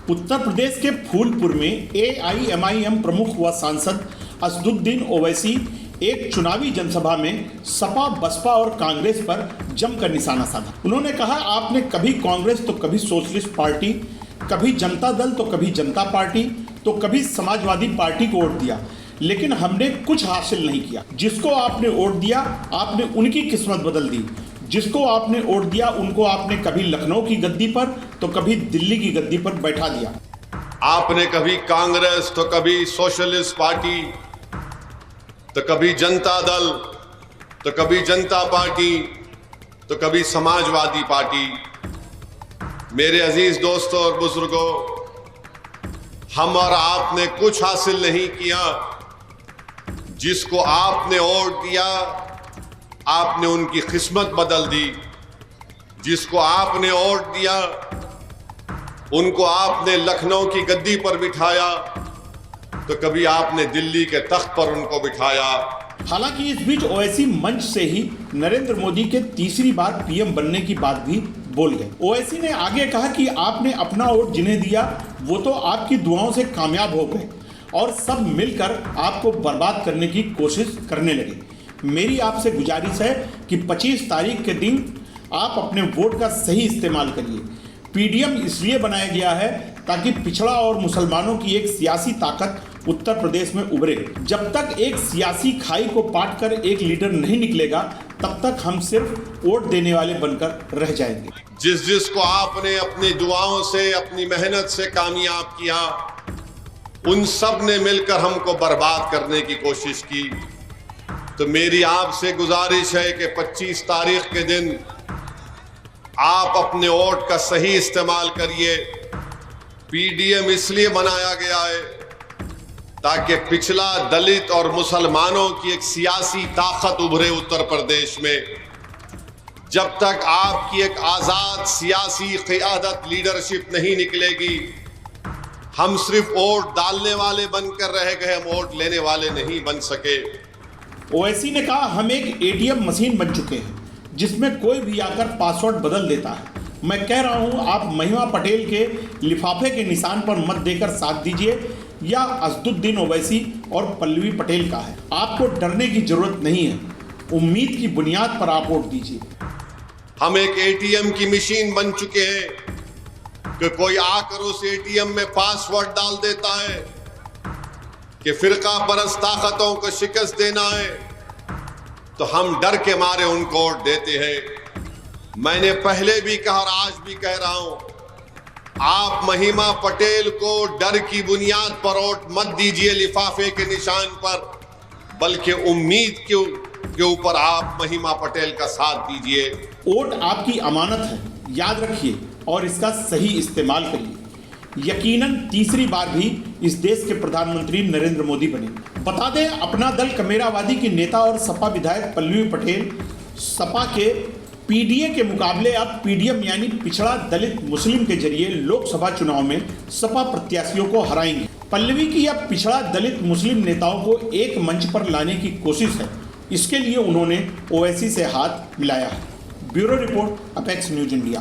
उत्तर प्रदेश के फूलपुर में एआईएमआईएम प्रमुख व सांसद असदुद्दीन ओवैसी एक चुनावी जनसभा में सपा, बसपा और कांग्रेस पर जमकर निशाना साधा। उन्होंने कहा, आपने कभी कांग्रेस तो कभी सोशलिस्ट पार्टी, कभी जनता दल तो कभी जनता पार्टी तो कभी समाजवादी पार्टी को वोट दिया, लेकिन हमने कुछ हासिल नहीं किया। जिसको आपने वोट दिया, आपने उनकी किस्मत बदल दी। जिसको आपने वोट दिया, उनको आपने कभी लखनऊ की गद्दी पर तो कभी दिल्ली की गद्दी पर बैठा दिया। आपने कभी कांग्रेस तो कभी सोशलिस्ट पार्टी तो कभी जनता दल तो कभी जनता पार्टी तो कभी समाजवादी पार्टी। मेरे अजीज दोस्तों और बुजुर्गों, हम और आपने कुछ हासिल नहीं किया। जिसको आपने वोट दिया, आपने उनकी किस्मत बदल दी। जिसको आपने वोट दिया, उनको आपने लखनऊ की गद्दी पर बिठाया तो कभी आपने दिल्ली के तख्त पर उनको बिठाया। हालांकि इस बीच ओवैसी मंच से ही नरेंद्र मोदी के तीसरी बार पीएम बनने की बात भी बोल गए। ओवैसी ने आगे कहा कि आपने अपना वोट जिन्हें दिया वो तो आपकी दुआओं से कामयाब हो गए और सब मिलकर आपको बर्बाद करने की कोशिश करने लगे। मेरी आपसे गुजारिश है कि 25 तारीख के दिन आप अपने वोट का सही इस्तेमाल करिए। पीडीएम इसलिए बनाया गया है ताकि पिछड़ा और मुसलमानों की एक सियासी ताकत उत्तर प्रदेश में उभरे। जब तक एक सियासी खाई को पाट कर एक लीडर नहीं निकलेगा, तब तक हम सिर्फ वोट देने वाले बनकर रह जाएंगे। जिसको आपने अपनी दुआओं से, अपनी मेहनत से कामयाब किया, उन सब ने मिलकर हमको बर्बाद करने की कोशिश की। तो मेरी आपसे गुजारिश है कि 25 तारीख के दिन आप अपने वोट का सही इस्तेमाल करिए। पीडीएम इसलिए बनाया गया है ताकि पिछला, दलित और मुसलमानों की एक सियासी ताकत उभरे उत्तर प्रदेश में। जब तक आपकी एक आजाद सियासी क़ियादत, लीडरशिप नहीं निकलेगी, हम सिर्फ वोट डालने वाले बनकर रह गए, हम वोट लेने वाले नहीं बन सके। ओवैसी ने कहा, हम एक एटीएम मशीन बन चुके हैं जिसमें कोई भी आकर पासवर्ड बदल देता है। मैं कह रहा हूं, आप महिमा पटेल के लिफाफे के निशान पर मत देकर साथ दीजिए या असदुद्दीन ओवैसी और पल्लवी पटेल का है। आपको डरने की जरूरत नहीं है। उम्मीद की बुनियाद पर आप वोट दीजिए। हम एक एटीएम की मशीन बन चुके हैं कि कोई आकर उस एटीएम में पासवर्ड डाल देता है कि फिरका परस्त ताकतों को शिकस्त देना है, तो हम डर के मारे उनको वोट देते हैं। मैंने पहले भी कहा और आज भी कह रहा हूं, आप महिमा पटेल को डर की बुनियाद पर वोट मत दीजिए लिफाफे के निशान पर, बल्कि उम्मीद के ऊपर आप महिमा पटेल का साथ दीजिए। वोट आपकी अमानत है, याद रखिए और इसका सही इस्तेमाल करिए। यकीनन तीसरी बार भी इस देश के प्रधानमंत्री नरेंद्र मोदी बने। बता दें, अपना दल कमेरावादी की नेता और सपा विधायक पल्लवी पटेल सपा के पीडीए के मुकाबले अब पीडीएम यानी पिछड़ा, दलित, मुस्लिम के जरिए लोकसभा चुनाव में सपा प्रत्याशियों को हराएंगे। पल्लवी की अब पिछड़ा, दलित, मुस्लिम नेताओं को एक मंच पर लाने की कोशिश है। इसके लिए उन्होंने ओवैसी से हाथ मिलाया है। Bureau report, apex news India.